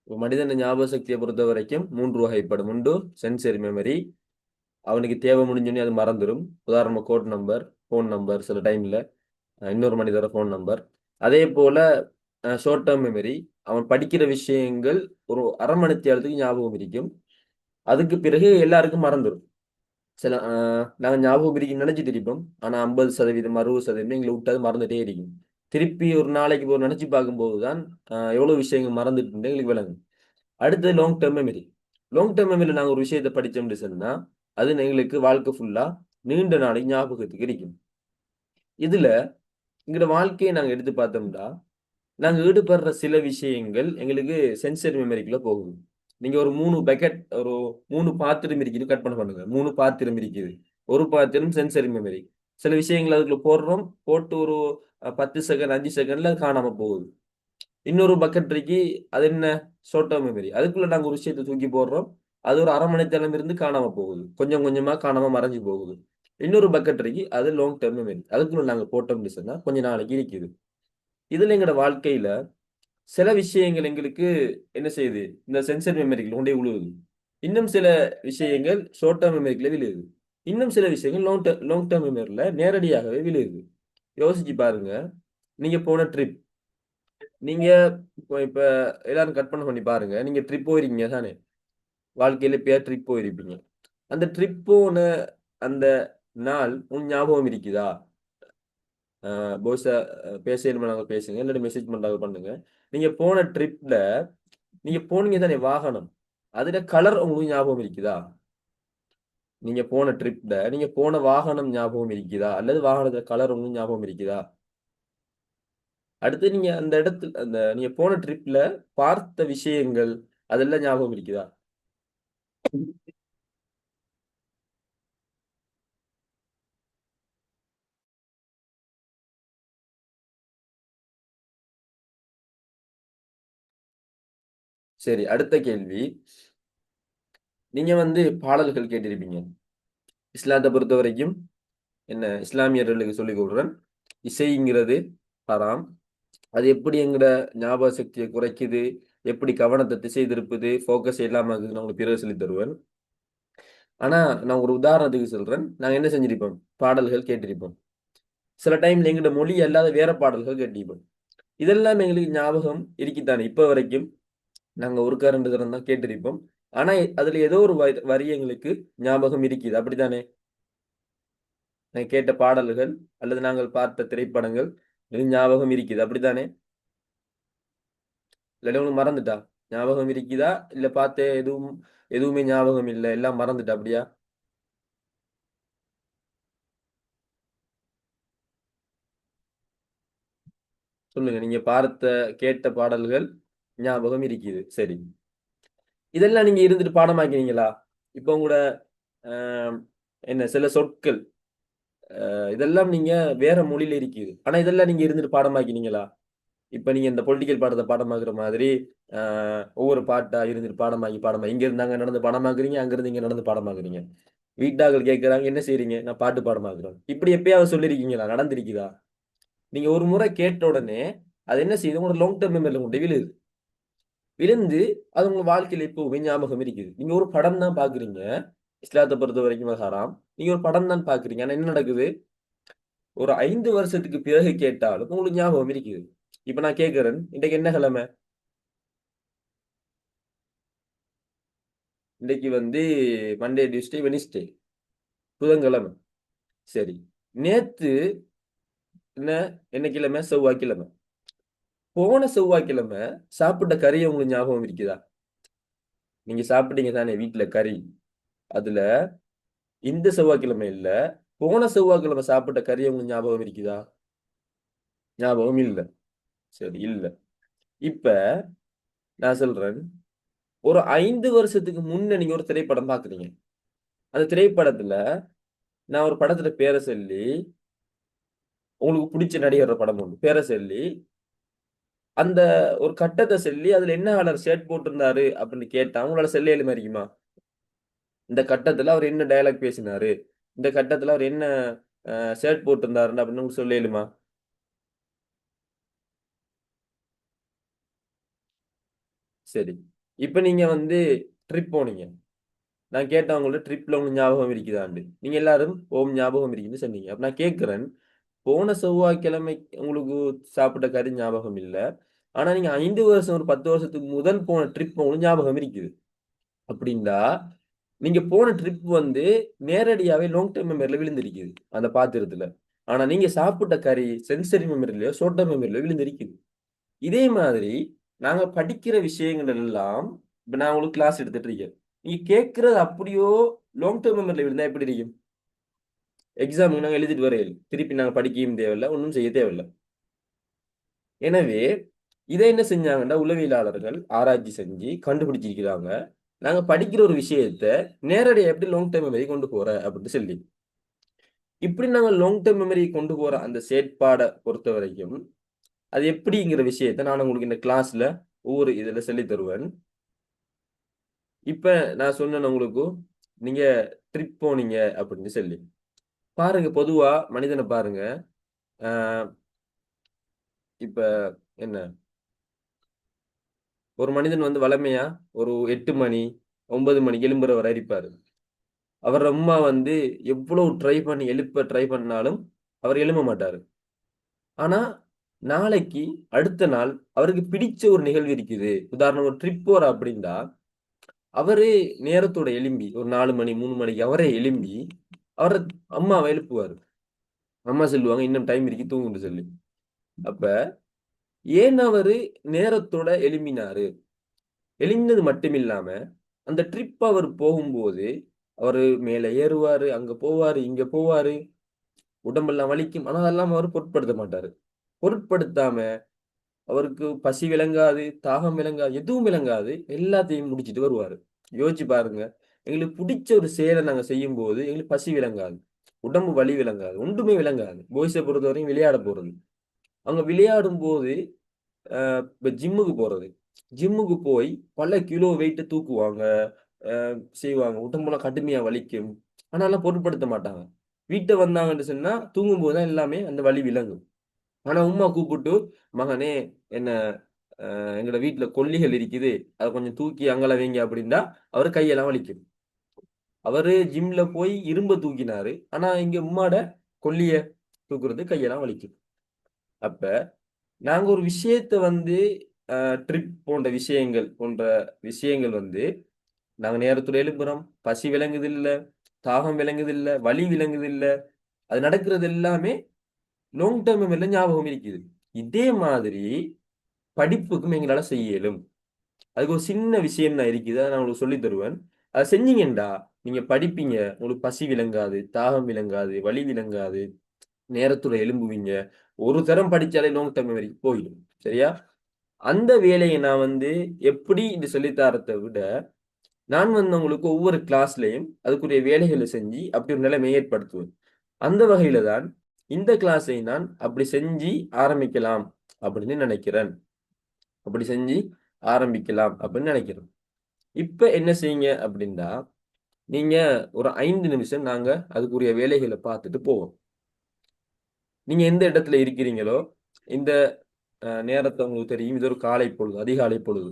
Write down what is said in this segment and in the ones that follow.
மனிதன் ஞாபக சக்தியை பொறுத்த வரைக்கும் 3 வகைப்படும். உண்டு சென்சரி மெமரி. அவனுக்கு தேவை முடிஞ்சோடனே அது மறந்துடும். உதாரணமா கோட் நம்பர், ஃபோன் நம்பர், சில டைம்ல இன்னொரு மனிதர ஃபோன் நம்பர். அதே போல ஷார்ட் டேர்ம் மெமரி. அவன் படிக்கிற விஷயங்கள் ஒரு 1/2 மணித்தியாலத்துக்கு ஞாபகம் இருக்கும். அதுக்கு பிறகு எல்லாருக்கும் மறந்துடும். சில நாங்க ஞாபகம் இருக்குன்னு நினைச்சிட்டு இருப்போம். ஆனா 50%, 60% எங்களை விட்டு அது மறந்துட்டே இருக்கும். திருப்பி ஒரு நாளைக்கு நினைச்சு பார்க்கும்போது தான் எவ்வளவு விஷயங்கள் மறந்துட்டு எங்களுக்கு விளங்கும். அடுத்தது long term memory. Long term மெமரியில நாங்க ஒரு விஷயத்த படிச்சோம்னு சொன்னா, அது எங்களுக்கு வாழ்க்கை ஃபுல்லா நீண்ட நாளைக்கு ஞாபகத்துக்கு இருக்கும். இதுல எங்களோட வாழ்க்கையை நாங்க எடுத்து பார்த்தோம்னா, நாங்க ஈடுபடுற சில விஷயங்கள் எங்களுக்கு சென்சரி மெமரிக்குள்ள போகுது. நீங்க ஒரு 3 பக்கெட் ஒரு 3 பாத்திரம் இருக்குன்னு கற்பனை பண்ணுங்க. 3 பாத்திரம் இருக்குது. ஒரு பாத்திரம் சென்சரி மெமரி. சில விஷயங்கள் அதுக்குள்ள போடுறோம். போட்டு ஒரு 10 செகண்ட், 5 செகண்ட்ல அது காணாம போகுது. இன்னொரு பக்கெட் இருக்கு. அது என்ன? Short term memory. அதுக்குள்ள நாங்க ஒரு விஷயத்த தூக்கி போடுறோம். அது ஒரு 1/2 மணி நேரம் இருந்து காணாம போகுது. கொஞ்சம் கொஞ்சமா காணாம மறைஞ்சு போகுது. இன்னொரு பக்கெட் இருக்கு. அது லாங் டெர்ம் மெமரி. அதுக்குள்ள நாங்க போட்டோம்னு சொன்னா கொஞ்ச நாளைக்கு இருக்குது. இதுல எங்கட வாழ்க்கையில சில விஷயங்கள் எங்களுக்கு என்ன செய்யுது? இந்த சென்சரி மெமரிக்குள்ள கொண்டே விழுகுது. இன்னும் சில விஷயங்கள் ஷார்ட் டெர்ம் மெமரிக்குள்ள விழுகுது. இன்னும் சில விஷயங்கள் லாங் டெர்ம் மெமரில நேரடியாகவே விழுகுது. யோசிச்சு பாருங்க. நீங்க போன ட்ரிப். நீங்க இப்ப இப்ப எல்லாரும் கற்பனை பண்ணி பாருங்க. நீங்க ட்ரிப் போயிருக்கீங்க தானே? வாழ்க்கையில எப்பயாவது ட்ரிப் போயிருப்பீங்க. அந்த ட்ரிப் போன அந்த நாள் ஞாபகம் இருக்குதா? பாய்ஸா பேசணும்னாங்க பேசுங்க. இல்லாட்டி மெசேஜ் பண்றாங்க பண்ணுங்க. நீங்க போன ட்ரிப்ல நீங்க போனீங்க தானே வாகனம். அதுல கலர் உங்களுக்கு ஞாபகம் இருக்குதா? நீங்க போன ட்ரிப்ல நீங்க போன வாகனம் ஞாபகம் இருக்குதா? அல்லது வாகனத்துல கலர் உங்களுக்கு ஞாபகம் இருக்குதா? அடுத்து நீங்க அந்த இடத்துல நீங்க போன ட்ரிப்ல பார்த்த விஷயங்கள் அதெல்லாம் ஞாபகம் இருக்குதா? சரி, அடுத்த கேள்வி. நீங்க பாடல்கள் கேட்டிருப்பீங்க. இஸ்லாத்த பொறுத்தவரைக்கும் என்ன இஸ்லாமியர்களுக்கு சொல்லிக் கூறுறேன். இசைங்கிறது ஹராம். அது எப்படி எங்கட ஞாபக சக்திய குறைக்குது, எப்படி கவனத்த திசை திருப்புது, ஃபோக்கஸ் இல்லாம ஆக்குதுன்னு நான் உங்களுக்கு பிறகு சொல்லித் தருவேன். ஆனா, நான் ஒரு உதாரணத்துக்கு சொல்றேன். நாங்க என்ன செஞ்சிருப்போம்? பாடல்கள் கேட்டிருப்போம். சில டைம்ல எங்கட மொழி அல்லாத வேற பாடல்கள் கேட்டிருப்போம். இதெல்லாம் எங்களுக்கு ஞாபகம் இருக்குத்தானே இப்ப வரைக்கும். நாங்க ஒருக்கா 2 தரம் தான் கேட்டிருப்போம். ஆனா, அதுல ஏதோ ஒரு வரி எங்களுக்கு ஞாபகம் இருக்குது. அப்படித்தானே? நாங்க கேட்ட பாடல்கள் அல்லது நாங்கள் பார்த்த திரைப்படங்கள் எங்களுக்கு ஞாபகம் இருக்குது. அப்படித்தானே? இல்லாட்டி உங்களுக்கு மறந்துட்டா? ஞாபகம் இருக்குதா? இல்ல பார்த்த எதுவுமே ஞாபகம் இல்ல. எல்லாம் மறந்துட்டா அப்படியா? சொல்லுங்க. நீங்க பார்த்த, கேட்ட பாடல்கள் ஞாபகம் இருக்குது. சரி. இதெல்லாம் நீங்க இருந்துட்டு பாடமாக்கினீங்களா? இப்ப உங்களோட அ என்ன சில சொற்கள் இதெல்லாம் நீங்க வேற மொழியில இருக்குது. ஆனா இதெல்லாம் நீங்க இருந்துட்டு பாடமாக்கினீங்களா? இப்ப நீங்க இந்த பொலிட்டிக்கல் பாடத்த பாடமாக்குற மாதிரி, அ ஒவ்வொரு பாட்டா இருந்துட்டு பாடமாக்கி இங்க இருந்து அங்க நடந்து பாடமாக்குறீங்க, அங்க இருந்து இங்க நடந்து பாடமாக்குறீங்க. வீட்டார்கள் கேட்கறாங்க, "என்ன செய்றீங்க?" "நான் பாட்டு பாடமாக்குறோம்." இப்படி எப்பயாவது சொல்லியிருக்கீங்களா? நடந்திருக்குதா? நீங்க ஒரு முறை கேட்ட உடனே, அது என்ன செய்யுது? உங்களோட லாங் டெர்ம் மெமரில கொண்டு விழுது. விழுந்து, அது உங்க வாழ்க்கையில எப்பவுமே ஞாபகம் இருக்குது. நீங்க ஒரு படம் தான் பார்க்குறீங்க. இஸ்லாத்த பொறுத்தவரைக்கும் அது ஹராம். நீங்க ஒரு படம் தான் பார்க்குறீங்க. ஆனா என்ன நடக்குது? ஒரு 5 வருஷத்துக்கு பிறகு கேட்டாலும் உங்களுக்கு ஞாபகம் இருக்குது. இப்ப நான் கேட்கிறேன், இன்றைக்கு என்ன கிழமை? இன்றைக்கு மண்டே, டியூஸ்டே, வெட்னஸ்டே. புதன்கிழமை. சரி. நேத்து என்ன என்ன கிழமை? செவ்வாய்க்கிழமை. போன செவ்வாய்க்கிழமை சாப்பிட்ட கறிய உங்களுக்கு ஞாபகம் இருக்குதா? நீங்க சாப்பிட்டீங்க தானே வீட்ல கறி. அதுல இந்த செவ்வாய்க்கிழமை இல்ல. போன செவ்வாய்க்கிழமை சாப்பிட்ட கறி உங்களுக்கு ஞாபகம் இருக்குதா? ஞாபகம் இல்ல. சரி, இல்ல. இப்ப நான் சொல்றேன். ஒரு 5 வருஷத்துக்கு முன்ன நீங்க ஒரு திரைப்படம் பார்க்குறீங்க. அந்த திரைப்படத்துல நான் ஒரு படத்துல பேர சொல்லி, உங்களுக்கு புடிச்ச நடிகரோட படம் ஒண்ணு. பேர சொல்லி, அந்த ஒரு கட்டத்த சொல்லி, அதுல என்ன கலர் ஷர்ட் போட்டிருந்தாரு அப்படின்னு கேட்டா, உங்களால சொல்ல இயலுமா இருக்குமா? இந்த கட்டத்துல அவர் என்ன டயலாக் பேசினாரு? இந்த கட்டத்துல அவர் என்ன ஷர்ட் போட்டிருந்தாருன்னு அப்படின்னு உங்களுக்கு சொல்ல இயலுமா? சரி. இப்ப நீங்க வந்து ட்ரிப் போனீங்க. நான் கேட்டேன் உங்கள்ட்ட ட்ரிப்ல உங்களுக்கு ஞாபகம் இருக்குதாண்டு. நீங்க எல்லாரும் ஓம் ஞாபகம் இருக்குன்னு சொன்னீங்க. அப்ப நான் கேட்கிறேன், போன செவ்வாய்க்கிழமை உங்களுக்கு சாப்பிட்ட கறி ஞாபகம் இல்ல. ஆனா நீங்க 5 வருஷம் ஒரு 10 வருஷத்துக்கு முதல் போன ட்ரிப் உங்களுக்கு ஞாபகம் இருக்குது. அப்படின்டா, நீங்க போன ட்ரிப் வந்து நேரடியாவே லாங் டெர்ம் மெமரில விழுந்திருக்குது. அந்த பாத்திரத்துல. ஆனா நீங்க சாப்பிட்ட கறி சென்சரி மெமரிலயோ, ஷார்ட் டெர்ம் மெமரிலயோ விழுந்திருக்குது. இதே மாதிரி நாங்க படிக்கிற விஷயங்கள் எல்லாம் இப்ப நான் உங்களுக்கு கிளாஸ் எடுத்துட்டு இருக்கேன். நீங்க கேட்கிறது அப்படியோ லாங் டெர்ம் மெமரில விழுந்தா எப்படி இருக்கும்? எக்ஸாம்க்கு நாங்க எழுதிட்டு வரையில. திருப்பி நாங்க படிக்கவும் தேவையில்ல, ஒண்ணும் செய்ய தேவையில்ல. எனவே, இத என்ன செஞ்சாங்கன்னா, உளவியலாளர்கள் ஆராய்ச்சி செஞ்சு கண்டுபிடிச்சிருக்கிறாங்க. நாங்க படிக்கிற ஒரு விஷயத்த நேரடியா எப்படி லாங் டெர்ம் மெமரி கொண்டு போற அப்படின்னு சொல்லி. இப்படி நாங்க லாங் டெர்ம் மெமரி கொண்டு போற அந்த செயற்பாட பொறுத்தவரைக்கும், அது எப்படிங்கிற விஷயத்த நான் உங்களுக்கு இந்த கிளாஸ்ல ஒவ்வொரு இதுல சொல்லித் தருவேன். இப்ப நான் சொன்னேன் உங்களுக்கு, நீங்க ட்ரிப் போனீங்க அப்படின்னு சொல்லி. பாருங்க பொதுவா மனிதன பாருங்க. ஆ இப்ப என்ன ஒரு மனிதன் வந்து வழமையா ஒரு 8 மணி, 9 மணிக்கு எழும்புறவரா இருப்பாரு. அவர் அம்மா வந்து எவ்வளவு ட்ரை பண்ணாலும் அவர் எழும்ப மாட்டாரு. ஆனா, நாளைக்கு அடுத்த நாள் அவருக்கு பிடிச்ச ஒரு நிகழ்வு இருக்குது. உதாரணம் ஒரு ட்ரிப் போறோம் அப்படின்டா, அவரு நேரத்தோட எழும்பி ஒரு 4 மணி, 3 மணிக்கு அவரே எழும்பி, அவர அம்மாவ எழுப்புவாரு. அம்மா சொல்லுவாங்க, "இன்னும் டைம் இருக்கு தூங்குன்னு" சொல்லி. அப்ப ஏன் அவரு நேரத்தோட எழும்பினாரு? எழுந்தது மட்டுமில்லாம, அந்த ட்ரிப் அவர் போகும்போது, அவரு மேல ஏறுவாரு, அங்க போவாரு, இங்க போவாரு, உடம்பெல்லாம் வலிக்கும். ஆனா அதெல்லாம் அவரு பொருட்படுத்த மாட்டாரு. பொருட்படுத்தாம, அவருக்கு பசி விளங்காது, தாகம் விளங்காது, எதுவும் விளங்காது. எல்லாத்தையும் முடிச்சுட்டு வருவாரு. யோசிச்சு பாருங்க. எங்களுக்கு புடிச்ச ஒரு செயல நாங்க செய்யும்போது, எங்களுக்கு பசி விளங்காது. உடம்பு வலி விளங்காது. ஒன்றுமே விளங்காது. பாய்ஸ பொறுத்தவரையும் விளையாட போறது. அவங்க விளையாடும்போது, இப்ப ஜிம்முக்கு போறது. ஜிம்முக்கு போய் பல கிலோ வெயிட்ட தூக்குவாங்க. அ செய்வாங்க. உடம்பெல்லாம் கடுமையா வலிக்கும். ஆனாலாம் பொருட்படுத்த மாட்டாங்க. வீட்ட வந்தாங்கன்னு சொன்னா, தூங்கும்போது தான் எல்லாமே அந்த வலி விளங்கும். ஆனா உம்மா கூப்பிட்டு, "மகனே என்ன எங்கட வீட்ல கொல்லிகள் இருக்குது. அத கொஞ்சம் தூக்கி அங்கல வைங்க" அப்படின்டா, அவரு கையெல்லாம் வலிக்கும். அவரு ஜிம்ல போய் இரும்ப தூக்கினாரு. ஆனா இங்க உம்மாட கொல்லிய தூக்குறது கையெல்லாம் வலிக்கும். அப்ப நாங்க ஒரு விஷயத்த வந்து ட்ரிப் போன்ற விஷயங்கள் வந்து நாங்க நேரத்தோட எழும்புறோம். பசி விளங்குதில்ல, தாகம் விளங்குதில்ல, வலி விளங்குதில்ல. அது நடக்கிறது எல்லாமே லாங் டெர்ம் மெமரில ஞாபகம் இருக்குது. இதே மாதிரி படிப்புக்கும் எங்களால செய்ய இயலும். அதுக்கு ஒரு சின்ன விஷயம் தான் இருக்குது. அத நான் உங்களுக்கு சொல்லி தருவேன். அத செஞ்சீங்கன்டா, நீங்க படிப்பீங்க. உங்களுக்கு பசி விளங்காது, தாகம் விளங்காது, வலி விளங்காது. நேரத்தோட எழும்புவீங்க. ஒரு தரம் படிச்சாலே லாங் டெர்ம் மெமரிக்கு போயிடும். சரியா? அந்த வேலைய நான் வந்து எப்படி இது சொல்லி தரத விட, நான் வந்து உங்களுக்கு ஒவ்வொரு கிளாஸ்லயும் அதுக்குரிய வேலைகள செஞ்சு, அப்படி ஒரு நிலைமையை ஏற்படுத்துவேன். அந்த வகையில தான் இந்த கிளாஸை நான் அப்படி செஞ்சு ஆரம்பிக்கலாம் அப்படின்னு நினைக்கிறேன். அப்படி செஞ்சு ஆரம்பிக்கலாம் அப்படின்னு நினைக்கிறேன். இப்ப என்ன செய்யுங்க அப்படின்னா, நீங்க ஒரு 5 நிமிஷம் நாங்க அதுக்குரிய வேலைகள பார்த்துட்டு போவோம். நீங்க எந்த இடத்துல இருக்கிறீங்களோ, இந்த நேரத்த உங்களுக்கு தெரியும். இது ஒரு காலை பொழுது, அதிகாலை பொழுது.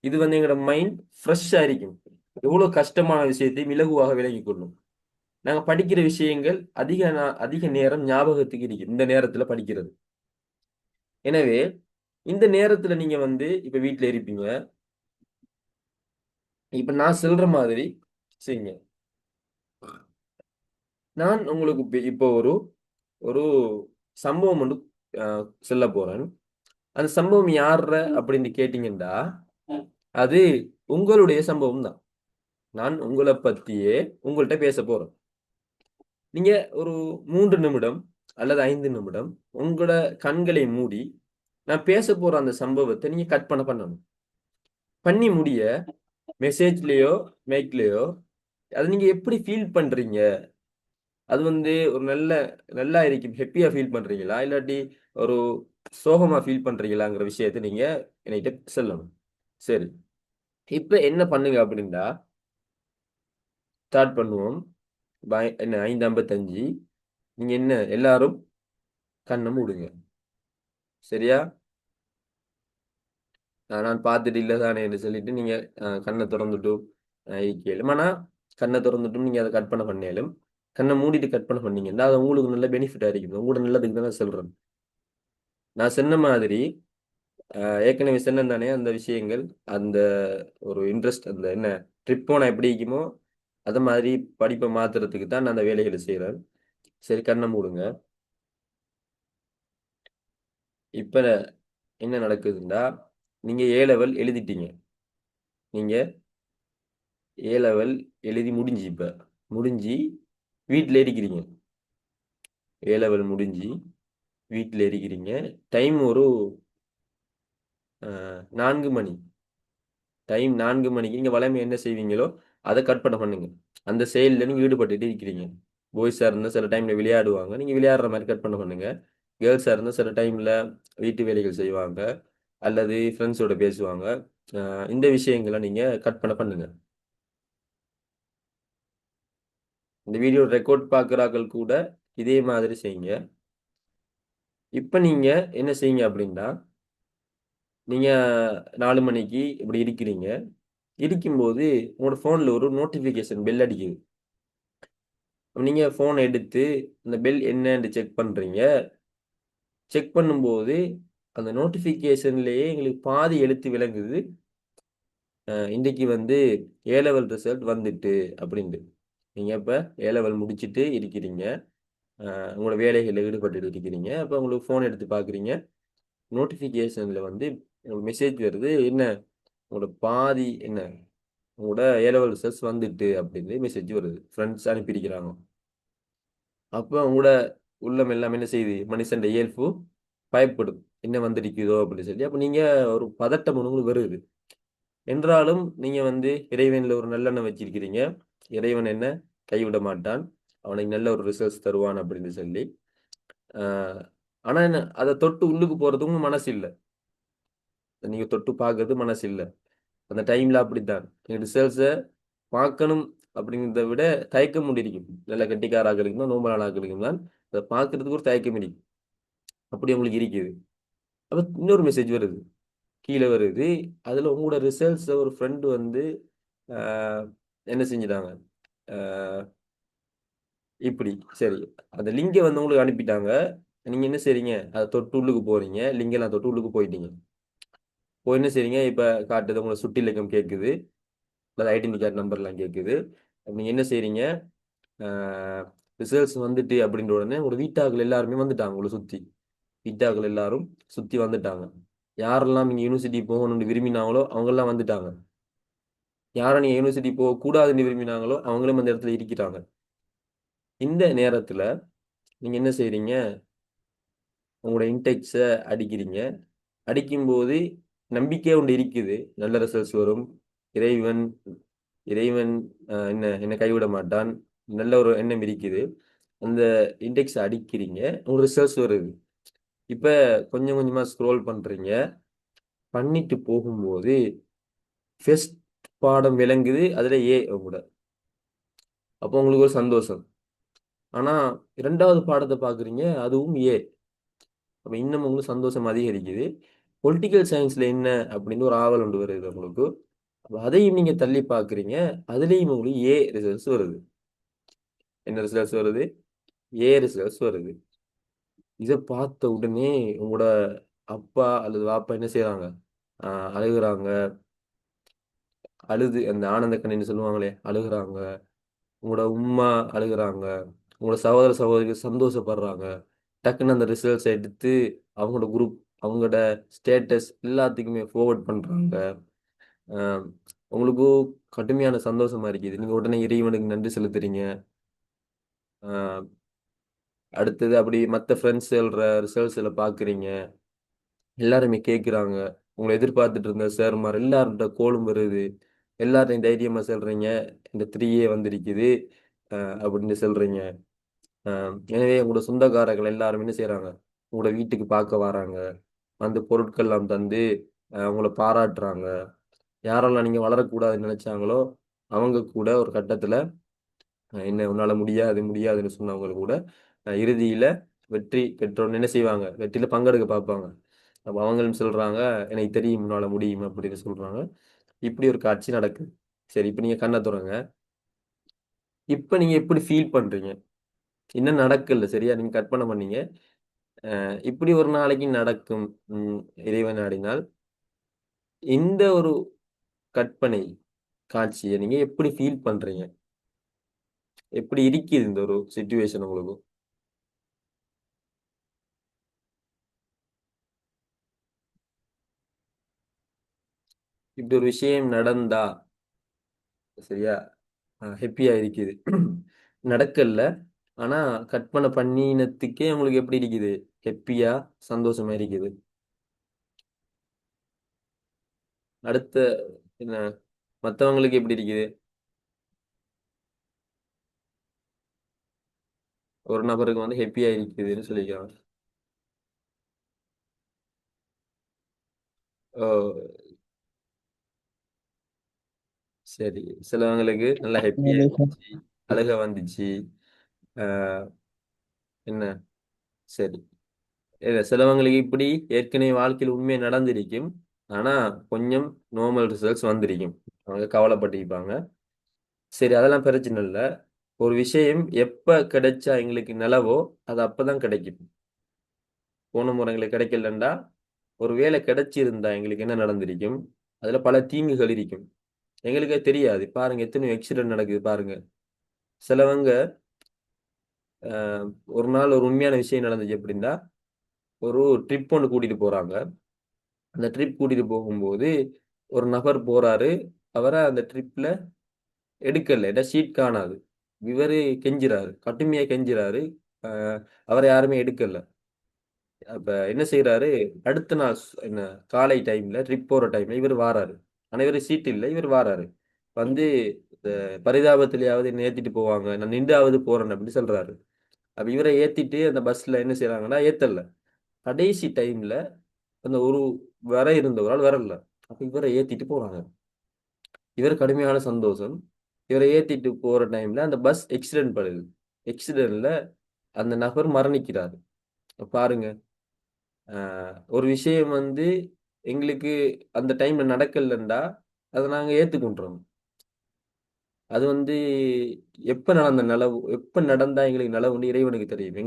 இது வந்து எங்களோட மைண்ட் ஃப்ரெஷ்ஷா இருக்கும். எவ்வளோ கஷ்டமான விஷயத்தையும் இலகுவாக விளங்கிக் கொள்ளும். நாங்க படிக்கிற விஷயங்கள் அதிக நேரம் ஞாபகத்துக்கு இருக்கும். இந்த நேரத்துல படிக்கிறது. எனவே, இந்த நேரத்துல நீங்க வந்து இப்ப வீட்ல இருப்பீங்க. இப்ப நான் சொல்ற மாதிரி செய்யுங்க. நான் உங்களுக்கு இப்போ ஒரு ஒரு சம்பவம் ஒண்ணு அ சொல்லப் போறேன். அந்த சம்பவம் யார்ற அப்படின்னு கேட்டீங்கன்னா, அது உங்களுடைய சம்பவம் தான். நான் உங்கள பத்தியே உங்கள்ட்ட பேசப் போறேன். நீங்க ஒரு 3 நிமிடம் அல்லது 5 நிமிடம் உங்களோட கண்களை மூடி, நான் பேசப் போற அந்த சம்பவத்த நீங்க கற்பனை பண்ணணும். பண்ணி முடிய மெசேஜ்லயோ, மைக்லயோ அத நீங்க எப்படி ஃபீல் பண்றீங்க? அது வந்து ஒரு நல்லா இருக்கும். ஹேப்பியா ஃபீல் பண்றீங்களா? இல்லாட்டி ஒரு சோகமா ஃபீல் பண்றீங்களாங்கிற விஷயத்த நீங்க என்கிட்ட சொல்லணும். சரி. இப்ப என்ன பண்ணுங்க அப்படின்னா, ஸ்டார்ட் பண்ணுவோம். என்ன 5:55 நீங்க என்ன எல்லாரும் கண்ண மூடுங்க. சரியா? நான் பார்த்துட்டு இல்லை தானேன்னு சொல்லிட்டு நீங்க கண்ணை திறந்துட்டு கேளும். ஆனா கண்ணை திறந்துட்டும் நீங்க அதை கற்பனை பண்ணேலும் கண்ணை மூடிட்டு கற்பனை பண்ணீங்கன்னா அது உங்களுக்கு நல்ல பெனிஃபிட்டா இருக்கும். உங்களோட நல்லதுக்கு தானே சொல்றேன். நான் சொன்ன மாதிரி ஏற்கனவே சொன்னேன் தானே அந்த விஷயங்கள், அந்த ஒரு இன்ட்ரெஸ்ட், அந்த என்ன ட்ரிப் போனா எப்படி இருக்குமோ அத மாதிரி படிப்பை மாத்துறதுக்கு தான் நான் அந்த வேலைகளை செய்றேன். சரி, கண்ணை மூடுங்க. இப்ப என்ன நடக்குதுன்னா, நீங்க ஏ லெவல் எழுதிட்டீங்க. நீங்க ஏ லெவல் எழுதி முடிஞ்சு, இப்ப முடிஞ்சு வீட்ல இருக்கிறீங்க. ஏ லெவல் முடிஞ்சு வீட்ல இருக்கிறீங்க. டைம் ஒரு 4 மணி. டைம் 4 மணிக்கு நீங்க வழமை என்ன செய்வீங்களோ அதை கற்பனை பண்ணுங்க. அந்த செயல்ல நீங்க ஈடுபட்டுட்டு இருக்கிறீங்க. பாய்ஸா இருந்தா சில டைம்ல விளையாடுவாங்க. நீங்க விளையாடுற மாதிரி கற்பனை பண்ணுங்க. கேர்ள்ஸா இருந்தா சில டைம்ல வீட்டு வேலைகள் செய்வாங்க அல்லது ஃப்ரெண்ட்ஸோட பேசுவாங்க. இந்த விஷயங்களை நீங்க கற்பனை பண்ணுங்க. இந்த வீடியோ ரெக்கார்ட் பார்க்குறாக்கள் கூட இதே மாதிரி செய்யுங்க. இப்ப நீங்க என்ன செய்யுங்க அப்படின்னா, நீங்க 4 மணிக்கு இப்படி இருக்கிறீங்க. இருக்கும்போது உங்களோட ஃபோன்ல ஒரு நோட்டிஃபிகேஷன் பெல் அடிக்குது. நீங்க ஃபோன் எடுத்து அந்த பெல் என்னன்னு செக் பண்றீங்க. செக் பண்ணும்போது அந்த நோட்டிஃபிகேஷன்லயே எங்களுக்கு பாதி எழுத்து விளங்குது. இன்றைக்கு வந்து ஏ லெவல் ரிசல்ட் வந்துட்டு அப்படின்ட்டு. நீங்க இப்ப ஏ லெவல் முடிச்சுட்டு இருக்கிறீங்க. உங்களோட வேலைகள்ல ஈடுபட்டுட்டு இருக்கிறீங்க. அப்ப உங்களுக்கு ஃபோன் எடுத்து பார்க்குறீங்க. நோட்டிஃபிகேஷன்ல வந்து மெசேஜ் வருது. என்ன உங்களோட பாதி என்ன உங்களோட ஏ லெவல் ரிசல்ட்ஸ் வந்துட்டு அப்படின்னு மெசேஜ் வருது. ஃப்ரெண்ட்ஸ் அனுப்பியிருக்கிறாங்க. அப்ப உங்களோட உள்ளம் எல்லாம் என்ன செய்யுது? மனுஷன்ட இயல்பு பயப்படும். என்ன வந்திருக்குதோ அப்படின்னு சொல்லி. அப்ப நீங்க ஒரு பதட்டம் உங்களுக்கு வருது. என்றாலும் நீங்க வந்து இறைவன்ல ஒரு நல்லெண்ணம் வச்சிருக்கிறீங்க. இறைவன் என்ன கைவிட மாட்டான். அவனுக்கு நல்ல ஒரு ரிசல்ட்ஸ் தருவான் அப்படின்னு சொல்லி. ஆ ஆனா என்ன அத தொட்டு உள்ளுக்கு போறதுக்கு உங்க மனசு இல்ல. நீங்க தொட்டு பார்க்கறது மனசு இல்ல. அந்த டைம்ல அப்படித்தான். நீங்க ரிசல்ட்ஸ பார்க்கணும் அப்படிங்கிறத விட தயக்கம் கொண்டு இருக்கும். நல்ல கெட்டிக்கார ஆட்களுக்கும் தான், நோம்பலான ஆட்களுக்கும் தான் அத பார்க்கறதுக்கு ஒரு தயக்கம் இருக்கும். அப்படி உங்களுக்கு இருக்குது. அப்ப இன்னொரு மெசேஜ் வருது. கீழ வருது. அதுல உங்களோட ரிசல்ட்ஸ ஒரு ஃப்ரெண்ட் வந்து ஆ என்ன செஞ்சுட்டாங்க? ஆ இப்படி சரி. அந்த லிங்க வந்து உங்களுக்கு அனுப்பிட்டாங்க. நீங்க என்ன செய்றீங்க? அத தொட்டு உள்ளுக்கு போறீங்க. லிங்க் தொட்டு உள்ளுக்கு போயிட்டீங்க. போய் என்ன செய்றீங்க? இப்ப காட்டுது உங்கள சுட்டி இலக்கம் கேட்குது. அல்லது ஐடென்டி கார்ட் நம்பர்லாம் கேட்குது. நீங்க என்ன செய்றீங்க? ஆ ரிசல்ட்ஸ் வந்துட்டு அப்படின்ற உடனே உங்க வீட்டார்கள் எல்லாருமே வந்துட்டாங்க உங்கள சுத்தி. வீட்டார்கள் எல்லாரும் சுத்தி வந்துட்டாங்க. யாரெல்லாம் நீங்க யூனிவர்சிட்டி போகணும்னு விரும்பினாங்களோ அவங்கலாம் வந்துட்டாங்க. யார நீங்க யூனிவர்சிட்டி போகக்கூடாதுன்னு விரும்பினாங்களோ அவங்களும் அந்த இடத்துல இருக்கிறாங்க. இந்த நேரத்துல நீங்க என்ன செய்றீங்க? உங்களோட இன்டெக்ஸ அடிக்கிறீங்க. அடிக்கும்போது நம்பிக்கை ஒண்ணு இருக்குது. நல்ல ரிசல்ட்ஸ் வரும். இறைவன் இறைவன் என்ன என்ன கைவிட மாட்டான். நல்ல ஒரு எண்ணம் இருக்குது. அந்த இண்டெக்ஸ் அடிக்கிறீங்க. உங்களுக்கு ரிசல்ட்ஸ் வருது. இப்ப கொஞ்சம் கொஞ்சமா ஸ்க்ரோல் பண்றீங்க. பண்ணிட்டு போகும்போது ஃபர்ஸ்ட் பாடம் விளங்குது. அதுல ஏ கூட. அப்போ உங்களுக்கு ஒரு சந்தோஷம். ஆனா 2வது பாடத்த பார்க்குறீங்க. அதுவும் ஏ. அப்ப இன்னும் உங்களுக்கு சந்தோஷம் அதிகரிக்குது. பொலிட்டிக்கல் சயன்ஸ்ல என்ன அப்படின்னு ஒரு ஆவல் ஒன்று வருது உங்களுக்கு. அப்ப அதையும் நீங்க தள்ளி பார்க்குறீங்க. அதுலயும் உங்களுக்கு ஏ ரிசல்ட்ஸ் வருது. என்ன ரிசல்ட்ஸ் வருது? ஏ ரிசல்ட்ஸ் வருது. இத பார்த்த உடனே உங்களோட அப்பா அல்லது வாப்பா என்ன செய்றாங்க? அ அழுகுறாங்க. அழுது அந்த ஆனந்த கண்ணீர்ன்னு சொல்லுவாங்களே, அழுகுறாங்க. உங்களோட உம்மா அழுகுறாங்க. உங்களோட சகோதர, சகோதரிகள் சந்தோஷப்படுறாங்க. டக்குன்னு அந்த ரிசல்ட்ஸ எடுத்து அவங்களோட குரூப், அவங்களோட ஸ்டேட்டஸ் எல்லாத்துக்குமே ஃபார்வர்ட் பண்றாங்க. அ உங்களுக்கு கடுமையான சந்தோஷமா இருக்குது. நீங்க உடனே இறைவனுக்கு நன்றி செலுத்துறீங்க. அ அடுத்தது அப்படி மத்த ஃபிரெண்ட்ஸ் சொல்ற ரிசல்ட்ஸ்ல பார்க்குறீங்க. எல்லாருமே கேட்குறாங்க. உங்கள எதிர்பார்த்துட்டு இருந்த சார்மார் எல்லார்ட்ட கோலும் வருது. எல்லார்ட்டயும் தைரியமா சொல்றீங்க. இந்த 3A வந்திருக்குது. அப்படின்னு சொல்றீங்க. அ எனவே உங்களோட சொந்தக்காரர்கள் எல்லாரும் என்ன செய்றாங்க? உங்களோட வீட்டுக்கு பார்க்க வராங்க. வந்து பொருட்கள்லாம் தந்து உங்கள பாராட்டுறாங்க. யாரெல்லாம் நீங்க வளரக்கூடாதுன்னு நெனச்சாங்களோ, அவங்க கூட ஒரு கட்டத்துல என்ன உன்னால முடியாது, முடியாதுன்னு சொன்னவங்க கூட இறுதியில வெற்றி பெற்றோர்ன்னு என்ன செய்வாங்க? வெற்றில பங்கெடுக்க பார்ப்பாங்க. அப்ப அவங்களும் சொல்றாங்க, எனக்கு தெரியும் உன்னால முடியும் அப்படின்னு சொல்றாங்க. இப்படி ஒரு காட்சி நடக்குது. சரி, இப்ப நீங்க கண்ண தொறங்க. இப்ப நீங்க எப்படி ஃபீல் பண்றீங்க? இன்னும் நடக்கல சரியா? நீங்க கற்பனை பண்ணீங்க. இப்படி ஒரு நாளைக்கு நடக்கும். ம் இறைவன் நாடினால், இந்த ஒரு கற்பனை காட்சிய நீங்க எப்படி ஃபீல் பண்றீங்க? எப்படி இருக்குது இந்த ஒரு சிச்சுவேஷன் உங்களுக்கு? இப்படி ஒரு விஷயம் நடந்தா, சரியா? ஹேப்பியா இருக்குது. நடக்கல. ஆனா, கற்பனை பண்ணினதுக்கே உங்களுக்கு எப்படி இருக்குது? ஹேப்பியா, சந்தோஷமா இருக்குது. அடுத்த என்ன மத்தவங்களுக்கு எப்படி இருக்குது? ஒரு நபருக்கு வந்து ஹேப்பியா இருக்குதுன்னு சொல்லிக்கிறாங்க. ஓ! சரி. சிலவங்களுக்கு நல்லா ஹேப்பியா இருந்துச்சு. அழுக வந்துச்சு. ஆ என்ன? சரி. இல்ல சிலவங்களுக்கு இப்படி ஏற்கனவே வாழ்க்கையில உண்மையா நடந்திருக்கும். ஆனா, கொஞ்சம் நார்மல் ரிசல்ட்ஸ் வந்திருக்கும். அவங்க கவலைப்பட்டுருப்பாங்க. சரி அதெல்லாம் பிரச்சனை இல்ல. ஒரு விஷயம் எப்ப கிடைச்சா எங்களுக்கு நலவோ, அது அப்பதான் கிடைக்கும். போன முறை எங்களுக்கு கிடைக்கலண்டா, ஒரு வேளை கிடைச்சிருந்தா எங்களுக்கு என்ன நடந்திருக்கும்? அதுல பல தீங்குகள் இருக்கும். எங்களுக்கே தெரியாது. பாருங்க எத்தனையோ ஆக்சிடென்ட் நடக்குது பாருங்க. சிலவங்க அ ஒரு நாள் ஒரு உண்மையான விஷயம் நடந்துச்சு எப்படின்னா, ஒரு ட்ரிப் ஒண்ணு கூட்டிட்டு போறாங்க. அந்த ட்ரிப் கூட்டிட்டு போகும்போது, ஒரு நபர் போறாரு. அவர அந்த ட்ரிப்ல எடுக்கல. சீட் காணாது. இவரு கெஞ்சுறாரு. கடுமையா கெஞ்சுறாரு. அ அவர யாருமே எடுக்கல. அப்ப என்ன செய்றாரு, அடுத்த நாள் என்ன காலை டைம்ல ட்ரிப் போற டைம்ல இவரு வாராரு. ஆனா இவரு சீட் இல்ல. இவரு வாராரு. வந்து இந்த பரிதாபத்திலயாவது என்ன ஏத்திட்டு போவாங்க. நான் நின்டாவது போறேன் அப்படின்னு சொல்றாரு. அப்ப இவர ஏத்திட்டு அந்த பஸ்ல என்ன செய்றாங்கன்னா, ஏத்தல. கடைசி டைம்ல அந்த ஒரு வர இருந்த ஒரு ஆள் வரல. அப்ப இவர ஏத்திட்டு போறாங்க. இவரு கடுமையான சந்தோஷம். இவர ஏத்திட்டு போற டைம்ல அந்த பஸ் ஆக்சிடென்ட் படுது. ஆக்சிடென்ட்ல அந்த நபர் மரணிக்கிறாரு. பாருங்க. அ ஒரு விஷயம் வந்து எங்களுக்கு அந்த டைம்ல நடக்கலண்டா, அத நாங்க ஏத்துக்கொண்டுறோம். அது வந்து எப்ப நடந்தா எங்களுக்கு நலவுன்னு இறைவனுக்கு தெரியும்.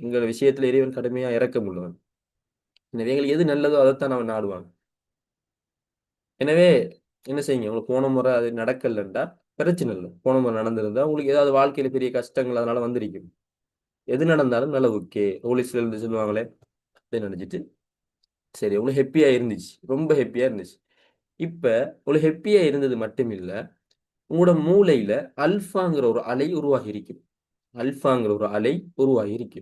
எங்கள் விஷயத்துல இறைவன் கடுமையா இரக்கம் உள்ளவன். எனவே எங்களுக்கு எது நல்லதோ அதத்தான் அவன் நாடுவான். எனவே என்ன செய்யுங்க, உங்களுக்கு போன முறை அது நடக்கலண்டா பிரச்சனை இல்ல. போன முறை நடந்திருந்தா உங்களுக்கு ஏதாவது வாழ்க்கையில பெரிய கஷ்டங்கள் அதனால வந்திருக்கும். எது நடந்தாலும் நலவுக்கே. போலீஸ்ல இருந்து சொல்லுவாங்களே, அத நெனச்சுட்டு சரி உங்களுக்கு ஹேப்பியா இருந்துச்சு. ரொம்ப ஹேப்பியா இருந்துச்சு. இப்ப உங்களுக்கு ஹேப்பியா இருந்தது மட்டும் இல்ல, உங்களோட மூளையில அல்ஃபாங்கிற ஒரு அலை உருவாகி இருக்கு. அல்ஃபாங்கிற ஒரு அலை உருவாகி இருக்கு.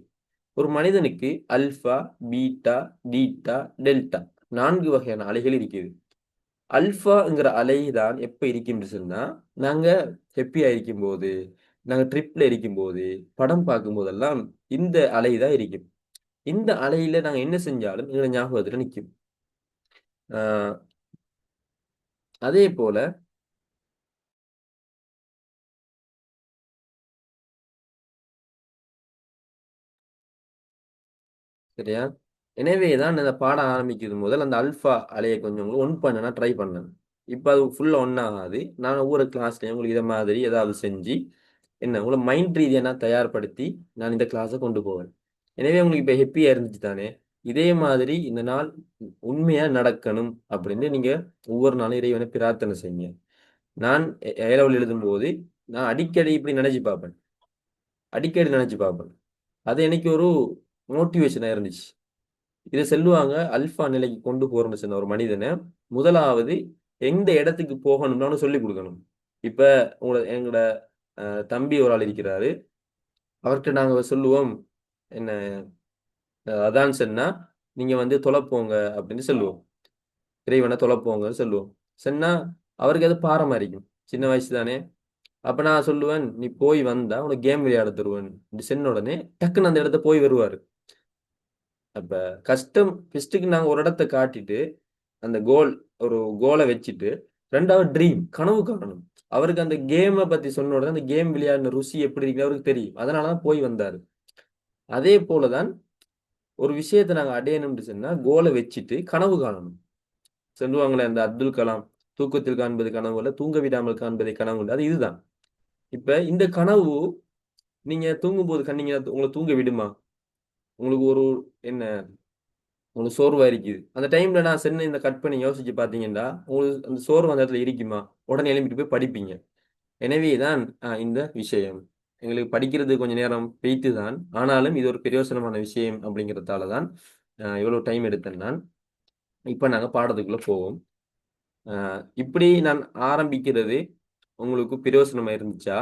ஒரு மனிதனுக்கு அல்ஃபா, பீட்டா, தீட்டா, டெல்டா 4 வகையான அலைகள் இருக்குது. அல்ஃபாங்கிற அலை தான் எப்ப இருக்கும்ன்னு சொன்னா, நாங்க ஹேப்பியா இருக்கும்போது, நாங்க ட்ரிப்ல இருக்கும்போது, படம் பார்க்கும்போதெல்லாம் இந்த அலை தான் இருக்கும். இந்த அலையில நாங்க என்ன செஞ்சாலும் எங்க ஞாபகத்துல நிக்கும். ஆ அதே போல சரியா? எனவே தான் இந்த பாடம் ஆரம்பிக்குது முதல் அந்த அல்ஃபா அலைய கொஞ்சம் ஒன் பண்ண நான் ட்ரை பண்ணேன். இப்ப அது ஃபுல்லா ஒன் ஆகாது. நான் ஒவ்வொரு கிளாஸ்லயும் உங்களுக்கு இத மாதிரி ஏதாவது செஞ்சு, என்ன உங்கள மைண்ட் ரீதியா நான் தயார்படுத்தி, நான் இந்த கிளாஸ கொண்டு போவேன். எனவே உங்களுக்கு இப்ப ஹேப்பியா இருந்துச்சு தானே! இதே மாதிரி இந்த நாள் உண்மையா நடக்கணும் அப்படின்னு நீங்க ஒவ்வொரு நாளும் இறைவன பிரார்த்தனை செய்யுங்க. நான் ஏ-லெவல் எழுதும்போது, நான் அடிக்கடி இப்படி நெனச்சு பார்ப்பேன். அடிக்கடி நெனச்சு பார்ப்பேன். அது எனக்கு ஒரு மோட்டிவேஷனா இருந்துச்சு. இத சொல்லுவாங்க, அல்ஃபா நிலைக்கு கொண்டு போறோம்னு சொன்ன ஒரு மனிதன, முதலாவது எந்த இடத்துக்கு போகணும்னு அவனுக்கு சொல்லிக் குடுக்கணும். இப்ப எங்களோட தம்பி ஒரு ஆள் இருக்கிறாரு. அவர்ட்ட நாங்க சொல்லுவோம், என்ன அதான் சொன்னா, "நீங்க வந்து தொழ போங்க" அப்படின்னு சொல்லுவோம். இறைவன தொழ போங்கன்னு சொல்லுவோம். சொன்னா, அவருக்கு அது பாரமா இருக்கும். சின்ன வயசு தானே. அப்ப நான் சொல்லுவேன், "நீ போய் வந்தா உனக்கு கேம் விளையாட தருவேன்." அப்படி சொன்ன உடனே, டக்குனு அந்த இடத்த போய் வருவாரு. அப்ப கஷ்டம் ஃபர்ஸ்ட்டுக்கு நாங்க ஒரு இடத்த காட்டிட்டு, அந்த ஒரு கோல வச்சுட்டு, 2வது கனவு காணணும். அவருக்கு அந்த கேம பத்தி சொன்ன உடனே, அந்த கேம் விளையாடின ருசி எப்படி இருக்குன்னு அவருக்கு தெரியும். அதனால தான் போய் வந்தாரு. அதே போல தான் ஒரு விஷயத்தை நாங்க அடையணும்னு சொன்னா கோலை வச்சுட்டு கனவு காணணும். சொல்லுவாங்களே அந்த அப்துல் கலாம், தூக்கத்தில் காண்பது கனவு அல்ல, தூங்க விடாமல் காண்பதை கனவு. அது இதுதான். இப்ப இந்த கனவு நீங்க தூங்கும்போது கண்ணீங்க உங்களை தூங்க விடுமா? உங்களுக்கு ஒரு என்ன உங்களுக்கு சோர்வா இருக்குது. அந்த டைம்ல நான் சொன்ன இந்த கட் பண்ணி யோசிச்சு பார்த்தீங்கன்னா, உங்களுக்கு அந்த சோர்வு அந்த இடத்துல இருக்குமா? உடனே எழும்பிட்டு போய் படிப்பீங்க. எனவே தான் இந்த விஷயம். எங்களுக்கு படிக்கிறது கொஞ்சம் நேரம் பெய்த்து தான். ஆனாலும் இது ஒரு பிரயோசனமான விஷயம் அப்படிங்கிறதால தான் இவ்வளோ டைம் எடுத்தேன் நான். இப்ப நாங்க பாடத்துக்குள்ள போவோம். இப்படி நான் ஆரம்பிக்கிறது உங்களுக்கு பிரயோசனமா இருந்துச்சா?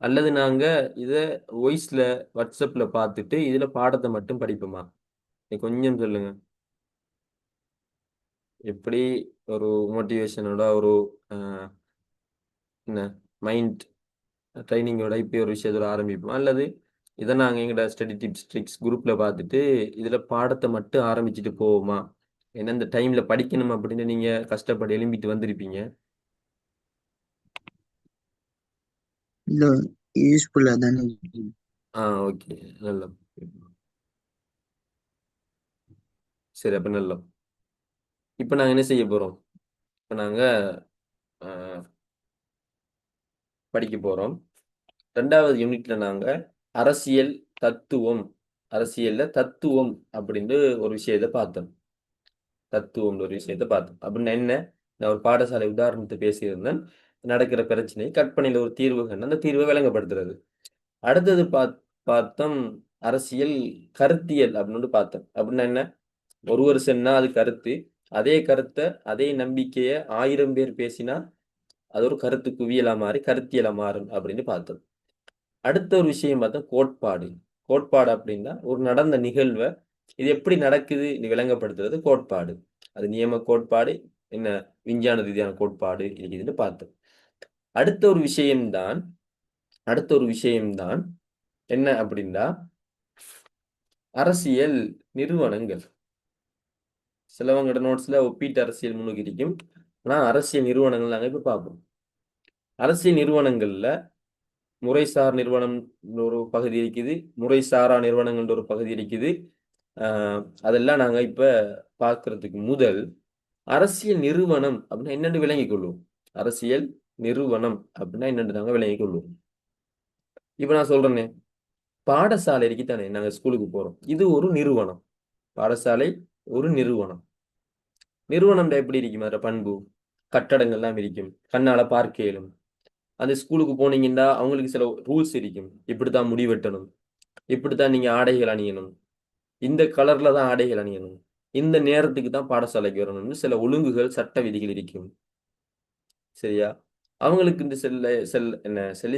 அல்லது நாங்க இத வாய்ஸ்ல WhatsAppல பார்த்துட்டு, இதுல பாடத்த மட்டும் படிப்போமா? கொஞ்சம் சொல்லுங்க. எப்படி ஒரு மோட்டிவேஷனோட ஒரு அ என்ன மைண்ட் ட்ரைனிங்கோட இப்படி ஒரு விஷயத்தோட ஆரம்பிப்போமா? அல்லது இத நாங்க எங்கட ஸ்டடி டிப்ஸ், ட்ரிக்ஸ் குரூப்ல பார்த்துட்டு, இதுல பாடத்த மட்டும் ஆரம்பிச்சுட்டு போவோமா? ஏன்னா இந்த டைம்ல படிக்கணும் அப்படின்னு நீங்க கஷ்டப்பட்டு எழும்பிட்டு வந்திருப்பீங்க. இல்ல, யூஸ்ஃபுல்லா தானே இருக்கு. ஓகே. நல்ல. சரி அப்ப நல்ல. இப்ப நாங்க என்ன செய்ய போறோம்? இப்ப நாங்க அ படிக்க போறோம். 2வது யூனிட்ல நாங்க அரசியல் தத்துவம், அரசியல்ல தத்துவம் அப்படின்னு ஒரு விஷயத்த பார்த்தோம். தத்துவம்னு ஒரு விஷயத்த பார்த்தோம். அப்படின்னா என்ன? நான் ஒரு பாடசாலை உதாரணத்த பேசியிருந்தேன். நடக்கிற பிரச்சனை, கற்பனையில ஒரு தீர்வு கண்டு, அந்த தீர்வை விளங்கப்படுத்துறது. அடுத்தது பார்த்தோம் அரசியல் கருத்தியல் அப்படின்னு பார்த்தோம். அப்படின்னா என்ன? ஒருவர் சொன்னா அது கருத்து. அதே கருத்த, அதே நம்பிக்கைய 1000 பேர் பேசினா, அது ஒரு கருத்து குவியலா மாறி கருத்தியலா மாறும் அப்படின்னு பார்த்தோம். அடுத்த ஒரு விஷயம் பார்த்தா கோட்பாடு. கோட்பாடு அப்படின்னா, ஒரு நடந்த நிகழ்வ, இது எப்படி நடக்குது விளங்கப்படுத்துறது கோட்பாடு. அது நியம கோட்பாடு, என்ன விஞ்ஞான ரீதியான கோட்பாடு இருக்குதுன்னு பார்த்தோம். அடுத்த ஒரு விஷயம் தான் அடுத்த ஒரு விஷயம் தான் என்ன அப்படின்னா, அரசியல் நிறுவனங்கள். சிலவங்கட நோட்ஸ்ல ஒப்பீட்டு அரசியல் முன்னுக்கு இருக்கும். ஆனா அரசியல் நிறுவனங்கள் நாங்க இப்ப பார்ப்போம். அரசியல் நிறுவனங்கள்ல முறைசார் நிறுவனம் ஒரு பகுதி இருக்குது. முறைசாரா நிறுவனங்கள்ன்ற ஒரு பகுதி இருக்குது. அ அதெல்லாம் நாங்க இப்ப பார்க்கிறதுக்கு முதல், அரசியல் நிறுவனம் அப்படின்னா என்னன்னு விளங்கிக் கொள்வோம். அரசியல் நிறுவனம் அப்படின்னா என்னன்னு நாங்க விளங்கிக் கொள்வோம். இப்ப நான் சொல்றேனே, பாடசாலை இருக்குதானே நாங்க ஸ்கூலுக்கு போறோம். இது ஒரு நிறுவனம். பாடசாலை ஒரு நிறுவனம். நிறுவனம்ல எப்படி இருக்கும் அதுல பண்பு? கட்டடங்கள்லாம் இருக்கும். கண்ணால பார்க்க இயலும். அந்த ஸ்கூலுக்கு போனீங்கன்னா, அவங்களுக்கு சில ரூல்ஸ் இருக்கும். இப்படித்தான் முடி வெட்டணும். இப்படித்தான் நீங்க ஆடைகள் அணியணும். இந்த கலர்ல தான் ஆடைகள் அணியணும். இந்த நேரத்துக்கு தான் பாடசாலைக்கு வரணும்னு சில ஒழுங்குகள், சட்ட விதிகள் இருக்கும். சரியா? அவங்களுக்கு இந்த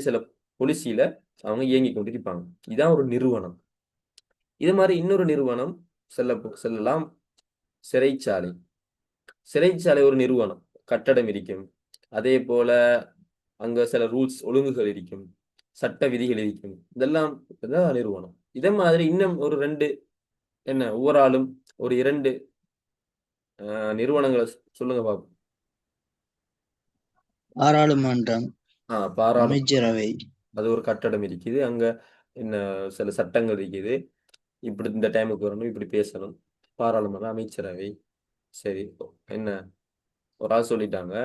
சில பொலிசியில அவங்க இயங்கிக் கொண்டிருப்பாங்க. இதான் ஒரு நிறுவனம். இது மாரி இன்னொரு நிறுவனம் சொல்லலாம் சிறைச்சாலை. சிறைச்சாலை ஒரு நிறுவனம். கட்டடம் இருக்கும். அதே போல அங்க சில ரூல்ஸ் ஒழுங்குகள் இருக்கும். சட்ட விதிகள் இருக்கும். இதெல்லாம் இதான் நிறுவனம். இதே மாதிரி இன்னும் ஒரு 2 என்ன ஒவ்வொரு ஆளும் ஒரு 2 நிறுவனங்கள சொல்லுங்க பாப்போம். பாராளுமன்றம், பாராளுமன்றம். அமைச்சரவை. அது ஒரு கட்டடம் இருக்குது. அங்க என்ன சில சட்டங்கள் இருக்குது. இப்படி இந்த டைமுக்கு வரணும், இப்படி பேசணும். பாராளுமன்றம், அமைச்சரவை. சரி. என்ன ஒரு ஆள் சொல்லிட்டாங்க.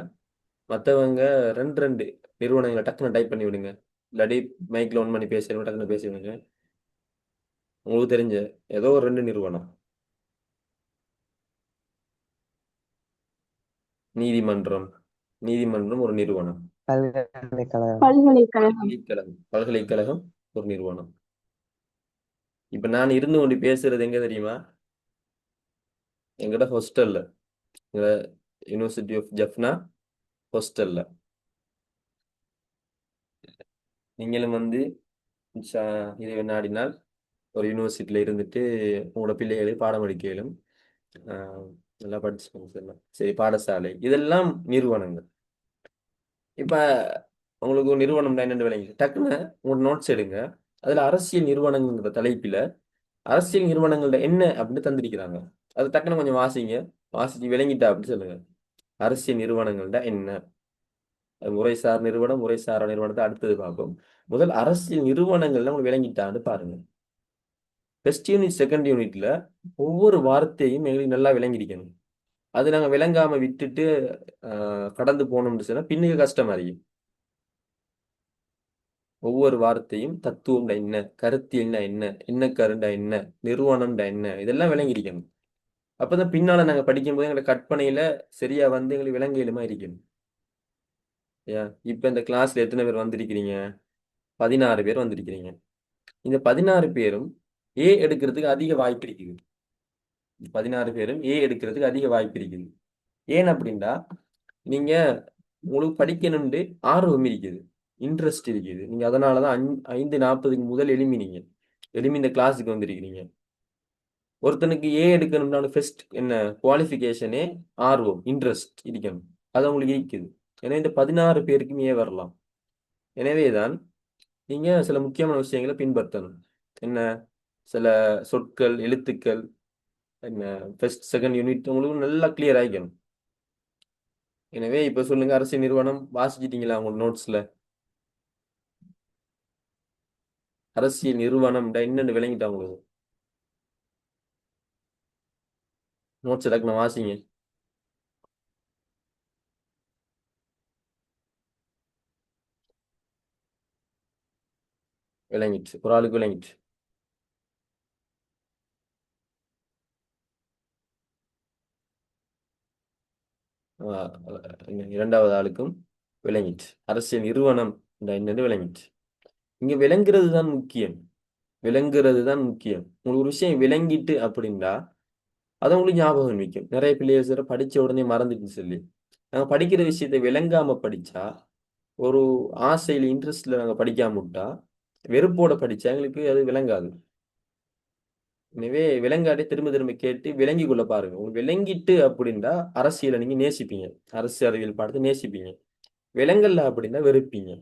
மத்தவங்க 2 நிறுவனங்கள டக்குனு டைப் பண்ணி விடுங்க. இல்லாட்டி மைக்ல ஆன் பண்ணி பேசுறவங்க டக்குனு பேசி விடுங்க. உங்களுக்கு தெரிஞ்ச ஏதோ ஒரு 2 நிறுவனம். நீதிமன்றம். நீதிமன்றம் ஒரு நிறுவனம். பல்கலைக்கழகம். பல்கலைக்கழகம். பல்கலைக்கழகம். பல்கலைக்கழகம் ஒரு நிறுவனம். இப்ப நான் இருந்து கொண்டு பேசுறது எங்க தெரியுமா? எங்கட ஹாஸ்டல்ல. எங்க யுனிவர்சிட்டி ஆஃப் ஜஃப்னா ஹாஸ்டல்ல. நீங்களும் வந்து இன்ஷா இறைவன் நாடினால் ஒரு யூனிவர்சிட்டியில இருந்துட்டு உங்களோட பிள்ளைகளை பாடம் எடுக்க இயலும். ஆ, நல்லா படிச்சுக்கோங்க சார். சரி பாடசாலை. இதெல்லாம் நிறுவனங்கள். இப்ப உங்களுக்கு ஒரு நிறுவனம்னா என்னன்னு விளங்கி டக்குன்னு உங்களோட நோட்ஸ் எடுங்க. அதுல அரசியல் நிறுவனங்கள்ங்கிற தலைப்பில அரசியல் நிறுவனங்கள்ல என்ன அப்படின்னு தந்திருக்கிறாங்க. அது டக்குன்னு கொஞ்சம் வாசிங்க. வாசிச்சு விளங்கிட்டா அப்படின்னு சொல்லுங்க. அரசியல் நிறுவனங்கள்டா என்ன? அது முறைசார் நிறுவனம், முறைசாரா நிறுவனத்தை அடுத்தது பார்ப்போம். முதல் அரசியல் நிறுவனங்கள்ல உங்களுக்கு விளங்கிட்டான்னு பாருங்க. ஃபர்ஸ்ட் யூனிட் செகண்ட் யூனிட்ல ஒவ்வொரு வார்த்தையும் எங்களுக்கு நல்லா விளங்கியிருக்கணும். அது நாங்க விளங்காம விட்டுட்டு கடந்து போனோம்னு சொன்னா பின்னுக்கு கஷ்டமா இருக்கும். ஒவ்வொரு வார்த்தையும் தத்துவம்டா என்ன, கருத்தியல்னா என்ன, என்ன கருண்டா என்ன, நிறுவனம்டா என்ன, இதெல்லாம் விளங்கியிருக்கணும். அப்பதான் பின்னால நாங்க படிக்கும்போது எங்களை கற்பனையில சரியா வந்து எங்களுக்கு விளங்கியலுமா இருக்கணும். ஏன் இப்ப இந்த கிளாஸ்ல எத்தனை பேர் வந்திருக்கிறீங்க? 16 பேர் வந்திருக்கிறீங்க. இந்த 16 பேரும் ஏ எடுக்கிறதுக்கு அதிக வாய்ப்பு இருக்குது. 16 பேரும் ஏ எடுக்கிறதுக்கு அதிக வாய்ப்பு இருக்குது. ஏன் அப்படின்னா நீங்க உங்களுக்கு படிக்கணும்னு ஆர்வம் இருக்குது, இன்ட்ரெஸ்ட் இருக்குது. நீங்க அதனாலதான் 5:40 முதல் எழுமினீங்க, எழுமி இந்த கிளாஸுக்கு வந்திருக்கிறீங்க. ஒருத்தனுக்கு ஏ எடுக்கணும்னாலும் ஃபர்ஸ்ட் என்ன குவாலிஃபிகேஷனே ஆர்வம், இன்ட்ரெஸ்ட் இருக்கணும். அது உங்களுக்கு இருக்குது. எனவே இந்த 16 பேருக்கும் ஏ வரலாம். எனவேதான் நீங்க சில முக்கியமான விஷயங்களை பின்பற்றணும். என்ன, சில சொற்கள், எழுத்துக்கள், என்ன ஃபர்ஸ்ட் செகண்ட் யூனிட் உங்களுக்கு நல்லா கிளியர் ஆகிக்கணும். எனவே இப்ப சொல்லுங்க, அரசியல் நிறுவனம் வாசிச்சிட்டீங்களா உங்க நோட்ஸ்ல? அரசியல் நிறுவனம் என்னன்னு விளங்கிட்டா உங்களுக்கு? நோட்ஸ் டக்குனு வாசிங்க. விளங்கிட்டு, ஒரு ஆளுக்கு விளங்கிட்டு. இரண்டாவது ஆளுக்கும் விளங்கிட்டு. அரசியல் நிறுவனம் என்னன்னு விளங்கிட்டு. இங்க விளங்குறது தான் முக்கியம். விளங்குறது தான் முக்கியம். உங்களுக்கு ஒரு விஷயம் விளங்கிட்டு அப்படின்னா அதை உங்களுக்கு ஞாபகம் வைக்கும். நிறைய பிள்ளைகள் படிச்ச உடனே மறந்துட்டு சொல்லி நாங்க படிக்கிற விஷயத்தை விளங்காம படிச்சா, ஒரு ஆசையில இன்ட்ரெஸ்ட்ல நாங்க படிக்காம விட்டா, வெறுப்போட படிச்சா எங்களுக்கு அது விளங்காது. எனவே விளங்காட்டே திரும்ப திரும்ப கேட்டு விளங்கி கொள்ள பாருங்க. உங்களுக்கு விளங்கிட்டு அப்படின்னா அரசியலை நீங்க நேசிப்பீங்க, அரசியல் அறிவியல் பாடத்தை நேசிப்பீங்க. விளங்கல்ல அப்படின்னா வெறுப்பீங்க.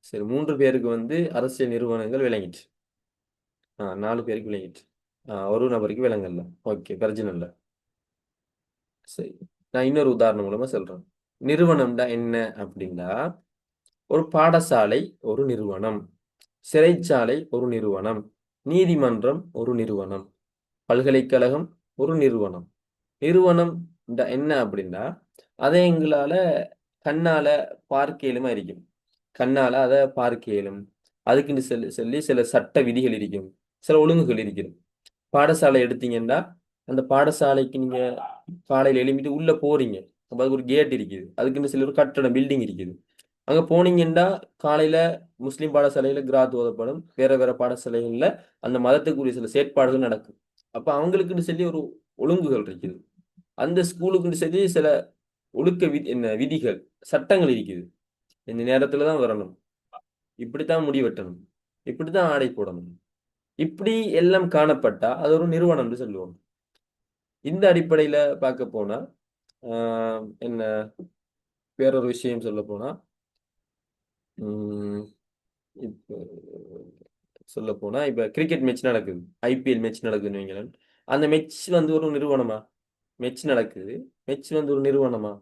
சரி, 3 பேருக்கு வந்து அரசியல் நிறுவனங்கள் விளங்கிட்டு. 4 பேருக்கு விளங்கிட்டு. ஒரு நபருக்கு விளங்கல்ல. ஓகே, பிரச்சனை இல்லை. சரி, நான் இன்னொரு உதாரணம் மூலமா சொல்றேன். நிறுவனம்டா என்ன அப்படின்னா, ஒரு பாடசாலை ஒரு நிறுவனம், சிறைச்சாலை ஒரு நிறுவனம், நீதிமன்றம் ஒரு நிறுவனம், பல்கலைக்கழகம் ஒரு நிறுவனம். நிறுவனம் என்ன அப்படின்னா அதை எங்களால கண்ணால பார்க்க இயலுமா இருக்கும். கண்ணால அதை பார்க்க இயலும். அதுக்குன்னு சொல்லி சில சட்ட விதிகள் இருக்கும், சில ஒழுங்குகள் இருக்குது. பாடசாலை எடுத்தீங்கன்னா அந்த பாடசாலைக்கு நீங்க காலையில எழுப்பிட்டு உள்ள போறீங்க. அப்ப அதுக்கு ஒரு கேட் இருக்குது, அதுக்குன்னு சில ஒரு கட்டடம், பில்டிங் இருக்குது. அங்க போனீங்கன்னா காலையில முஸ்லிம் பாடசாலையில கிராத் ஓதப்படும், வேற வேற பாடசாலைகள்ல அந்த மதத்துக்குரிய சில செயற்பாடுகள் நடக்கும். அப்ப அவங்களுக்குன்னு சொல்லி ஒரு ஒழுங்குகள் இருக்குது. அந்த ஸ்கூலுக்குன்னு சொல்லி சில ஒழுக்க விதிகள், சட்டங்கள் இருக்குது. இந்த நேரத்துலதான் வரணும், இப்படித்தான் முடி வெட்டணும், இப்படித்தான் ஆடை போடணும், இப்படி எல்லாம் காணப்பட்டா அது ஒரு நிறுவனம் என்று சொல்லுவோம். இந்த அடிப்படையில பார்க்க போனா என்ன வேறொரு விஷயம் சொல்ல போனா இப்போ சொல்ல போனா இப்ப கிரிக்கெட் மேட்ச் நடக்குது, ஐபிஎல் மேட்ச் நடக்குதுன்னு வைங்களேன். அந்த மேட்ச் வந்து ஒரு நிறுவனமா? மேட்ச் நடக்குது, மேட்ச் வந்து ஒரு நிறுவனமா?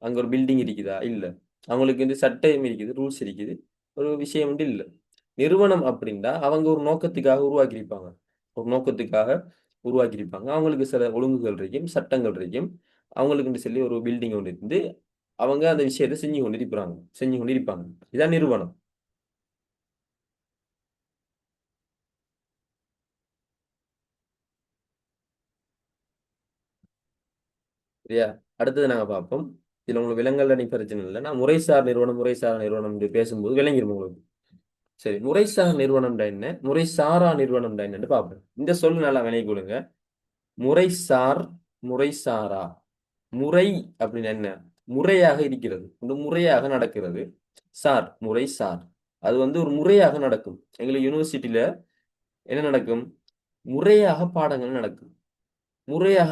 அங்க ஒரு பில்டிங் இருக்குதா? இல்ல. அவங்களுக்கு வந்து சட்டம் இருக்குது, ரூல்ஸ் இருக்குது, ஒரு விஷயம் வந்து இல்ல. நிறுவனம் அப்படின்னா அவங்க ஒரு நோக்கத்துக்காக உருவாக்கியிருப்பாங்க, ஒரு நோக்கத்துக்காக உருவாக்கியிருப்பாங்க. அவங்களுக்கு சில ஒழுங்குகள் இருக்கும், சட்டங்கள் இருக்கும். அவங்களுக்கு சொல்லி ஒரு பில்டிங் ஒன்று இருந்து அவங்க அந்த விஷயத்தை செஞ்சு கொண்டிருப்பாங்க. இதான் நிறுவனம். சரியா? அடுத்தது நாங்க பார்ப்போம். இதுல உங்களுக்கு விலங்கல் அணி பிரச்சனை இல்லை. நான் முறைசார் நிறுவனம் என்று பேசும்போது விளங்கிடும் உங்களுக்கு. சரி, முறைசார் நிறுவனம்டா என்ன, முறைசாரா நிறுவனம்டா என்னன்னு பார்ப்போம். இந்த சொல் நல்லா விளங்கி கொடுங்க. முறைசார், முறைசாரா. முறை அப்படின்னு என்ன? முறையாக இருக்கிறது, ஒரு முறையாக நடக்கிறது. சார், முறை சார், அது வந்து ஒரு முறையாக நடக்கும். எங்களுக்கு யூனிவர்சிட்டியில என்ன நடக்கும்? முறையாக பாடங்கள் நடக்கும், முறையாக